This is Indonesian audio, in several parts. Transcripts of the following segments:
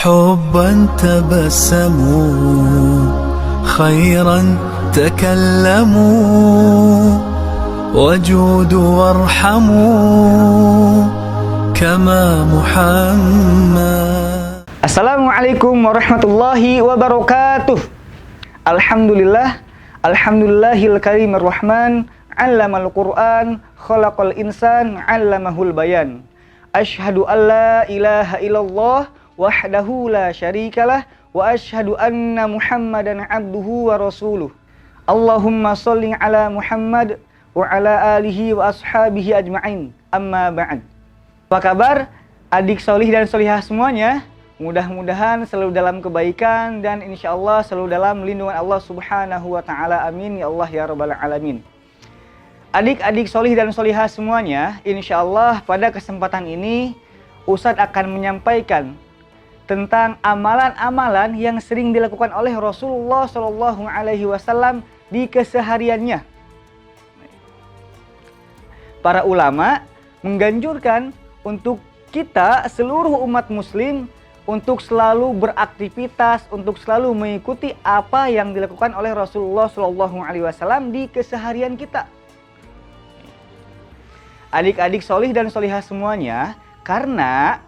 حبا تبسموا خيرا تكلموا وجودوا وارحموا كما محمد. Assalamualaikum warahmatullahi wabarakatuh. Alhamdulillahil karimir rahman, 'allamal Qur'an, khalaqal insan, 'allamahul bayan. Asyhadu an la ilaha illallah wahdahu la syarikalah wa asyhadu anna Muhammadan abduhu wa rasuluh. Allahumma sholli ala Muhammad wa ala alihi wa ashabihi ajma'in. Amma ba'd. Apa kabar adik solih dan solihah semuanya? Mudah-mudahan selalu dalam kebaikan dan insya Allah selalu dalam lindungan Allah subhanahu wa ta'ala. Amin ya Allah ya rabbal alamin. Adik-adik solih dan solihah semuanya, insya Allah pada kesempatan ini Ustadz akan menyampaikan tentang amalan-amalan yang sering dilakukan oleh Rasulullah Shallallahu Alaihi Wasallam di kesehariannya. Para ulama menganjurkan untuk kita seluruh umat muslim untuk selalu beraktivitas, untuk selalu mengikuti apa yang dilakukan oleh Rasulullah Shallallahu Alaihi Wasallam di keseharian kita. Adik-adik solih dan solihah semuanya, karena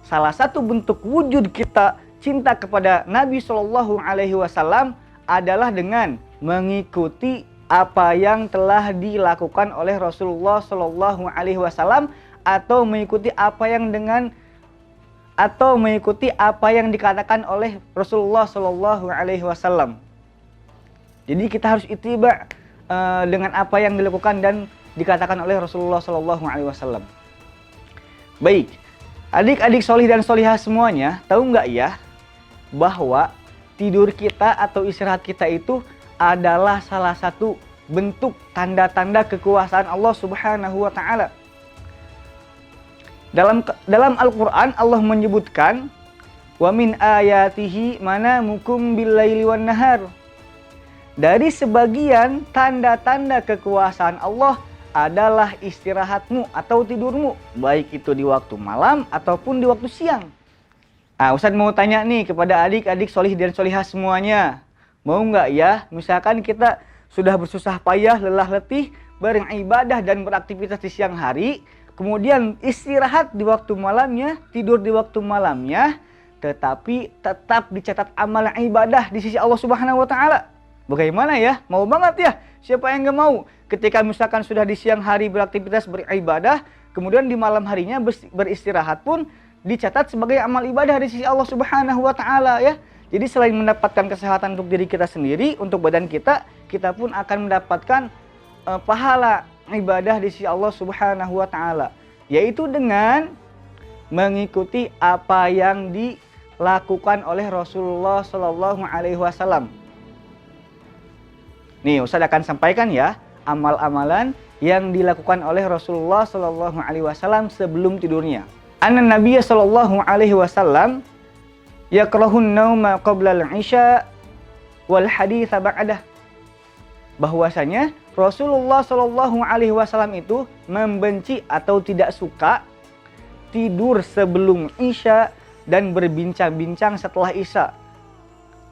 salah satu bentuk wujud kita cinta kepada Nabi Shallallahu Alaihi Wasallam adalah dengan mengikuti apa yang telah dilakukan oleh Rasulullah Shallallahu Alaihi Wasallam atau mengikuti apa yang dikatakan oleh Rasulullah Shallallahu Alaihi Wasallam. Jadi kita harus ittiba dengan apa yang dilakukan dan dikatakan oleh Rasulullah Shallallahu Alaihi Wasallam. Baik, adik-adik solih dan solihah semuanya, tahu nggak ya bahwa tidur kita atau istirahat kita itu adalah salah satu bentuk tanda-tanda kekuasaan Allah Subhanahu wa Ta'ala. Dalam Al-Quran Allah menyebutkan, wa min ayatihi manamukum bil-laili wan nahar. Dari sebagian tanda-tanda kekuasaan Allah adalah istirahatmu atau tidurmu, baik itu di waktu malam ataupun di waktu siang. Ustadz mau tanya nih kepada adik-adik solih dan solihah semuanya, mau nggak ya misalkan kita sudah bersusah payah, lelah letih beribadah dan beraktivitas di siang hari, kemudian istirahat di waktu malamnya, tidur di waktu malamnya, tetapi tetap dicatat amal ibadah di sisi Allah Subhanahu wa Ta'ala. Bagaimana ya? Mau banget ya? Siapa yang gak mau? Ketika misalkan sudah di siang hari beraktivitas beribadah, kemudian di malam harinya beristirahat pun dicatat sebagai amal ibadah di sisi Allah Subhanahu wa Ta'ala ya. Jadi selain mendapatkan kesehatan untuk diri kita sendiri, untuk badan kita, kita pun akan mendapatkan pahala ibadah di sisi Allah Subhanahu wa Ta'ala, yaitu dengan mengikuti apa yang dilakukan oleh Rasulullah Shallallahu Alaihi Wasallam. Nih, Ustadz akan sampaikan ya amal-amalan yang dilakukan oleh Rasulullah Shallallahu Alaihi Wasallam sebelum tidurnya. Anna Nabiyya Shallallahu Alaihi Wasallam yakrahun nauma qabla al-isya wal haditsa ba'dah. Bahwasanya Rasulullah Shallallahu Alaihi Wasallam itu membenci atau tidak suka tidur sebelum isya dan berbincang-bincang setelah isya.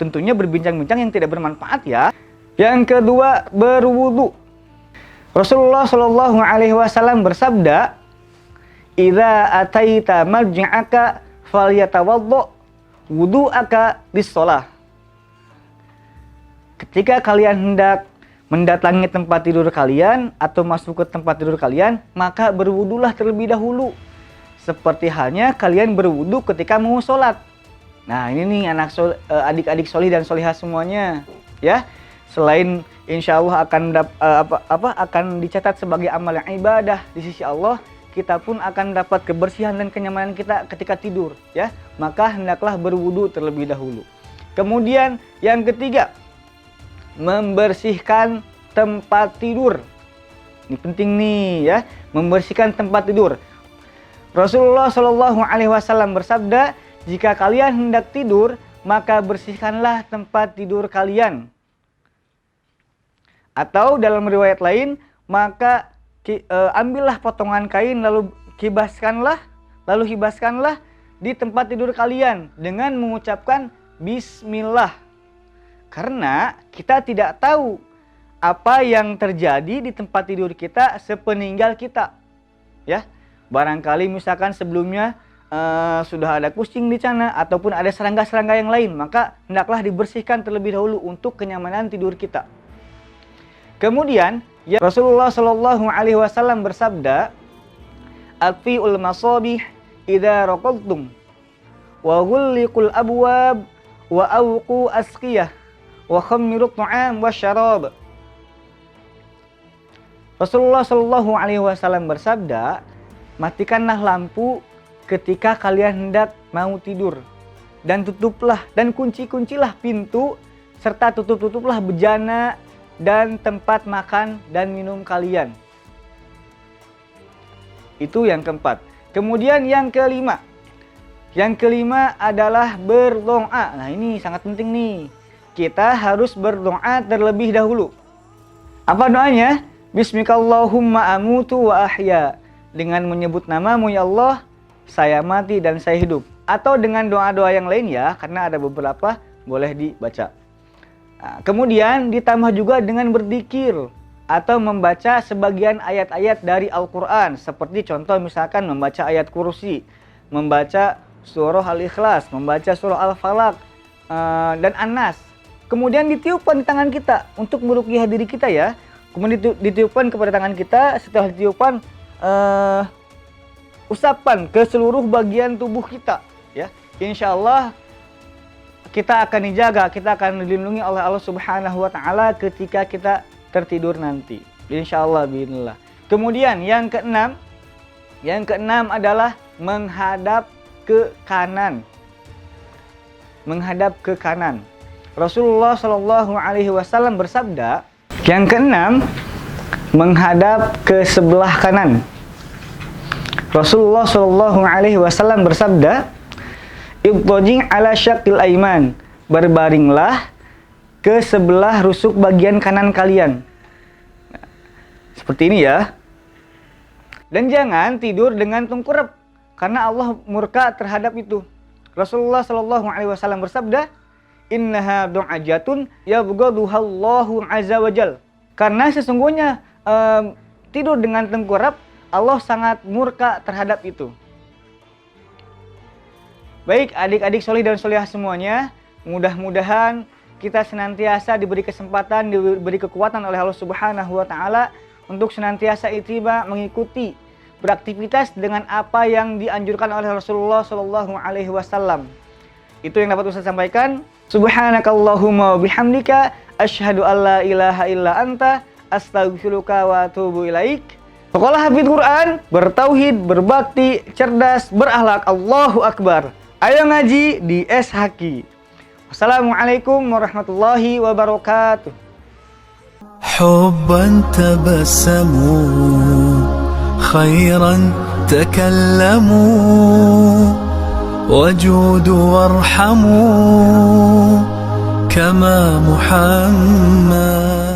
Tentunya berbincang-bincang yang tidak bermanfaat ya. Yang kedua, berwudu. Rasulullah Shallallahu Alaihi Wasallam bersabda, "Idza ataita marji'aka falyatawaddo wudu'aka lis-shalah." Ketika kalian hendak mendatangi tempat tidur kalian atau masuk ke tempat tidur kalian, maka berwudulah terlebih dahulu. Seperti halnya kalian berwudu ketika mau sholat. Nah ini nih adik-adik solih dan solihah semuanya ya. Selain insya Allah akan dicatat sebagai amal yang ibadah di sisi Allah, kita pun akan dapat kebersihan dan kenyamanan kita ketika tidur ya. Maka hendaklah berwudu terlebih dahulu. Kemudian yang ketiga, membersihkan tempat tidur. Ini penting nih ya, membersihkan tempat tidur. Rasulullah Shallallahu Alaihi Wasallam bersabda, jika kalian hendak tidur, maka bersihkanlah tempat tidur kalian. Atau dalam riwayat lain, maka ambillah potongan kain lalu hibaskanlah di tempat tidur kalian dengan mengucapkan bismillah. Karena kita tidak tahu apa yang terjadi di tempat tidur kita sepeninggal kita. Ya, barangkali misalkan sebelumnya sudah ada kucing di sana ataupun ada serangga-serangga yang lain, maka hendaklah dibersihkan terlebih dahulu untuk kenyamanan tidur kita. Kemudian ya, Rasulullah Shallallahu Alaihi Wasallam bersabda, "Atfi'ul masabih idza raqadtum, wa ghulliqul abwab, wa awqu asqiyah, wa khammiru ta'am wa syarab." Rasulullah Shallallahu Alaihi Wasallam bersabda, matikanlah lampu ketika kalian hendak mau tidur, dan tutuplah dan kunci-kuncilah pintu, serta tutuplah bejana dan tempat makan dan minum kalian. Itu yang keempat. Kemudian yang kelima. Yang kelima adalah berdoa. Nah, ini sangat penting nih. Kita harus berdoa terlebih dahulu. Apa doanya? Bismikallahumma amutu wa ahya. Dengan menyebut namamu ya Allah, saya mati dan saya hidup. Atau dengan doa-doa yang lain ya, karena ada beberapa boleh dibaca. Nah, kemudian ditambah juga dengan berzikir atau membaca sebagian ayat-ayat dari Al-Quran. Seperti contoh misalkan membaca ayat kursi, membaca surah Al-Ikhlas, membaca surah Al-Falaq, dan An-Nas. Kemudian ditiupkan di tangan kita untuk meruqyah diri kita ya. Kemudian ditiupkan kepada tangan kita. Setelah ditiupkan, usapan ke seluruh bagian tubuh kita ya. Insya Allah kita akan dijaga, kita akan dilindungi oleh Allah Subhanahu wa taala ketika kita tertidur nanti. Insya Allah bismillah. Kemudian yang keenam adalah menghadap ke kanan. Menghadap ke kanan. Rasulullah Shallallahu Alaihi Wasallam bersabda, yang keenam menghadap ke sebelah kanan. Rasulullah Shallallahu Alaihi Wasallam bersabda, "Ibtaji' ala syaqil aiman." Berbaringlah ke sebelah rusuk bagian kanan kalian. Nah, seperti ini ya. Dan jangan tidur dengan tengkurap, karena Allah murka terhadap itu. Rasulullah Shallallahu Alaihi Wasallam bersabda, "Innaha du'ajatun yabghaduhallahu azza wajal." Karena sesungguhnya tidur dengan tengkurap, Allah sangat murka terhadap itu. Baik adik-adik solih dan solihah semuanya, mudah-mudahan kita senantiasa diberi kesempatan, diberi kekuatan oleh Allah Subhanahu wa taala untuk senantiasa ittiba, mengikuti, beraktivitas dengan apa yang dianjurkan oleh Rasulullah Shallallahu Alaihi Wasallam. Itu yang dapat Ustaz sampaikan. Subhanakallahumma wa bihamdika asyhadu alla ilaha illa anta astaghfiruka wa atubu ilaik. Sekolah hafidz Quran, bertauhid, berbakti, cerdas, berakhlak. Allahu Akbar. Ayo ngaji di S-Haki. Wassalamualaikum warahmatullahi wabarakatuh. حبا تبسموا خيرا تكلموا وجودوا وارحموا كما محمد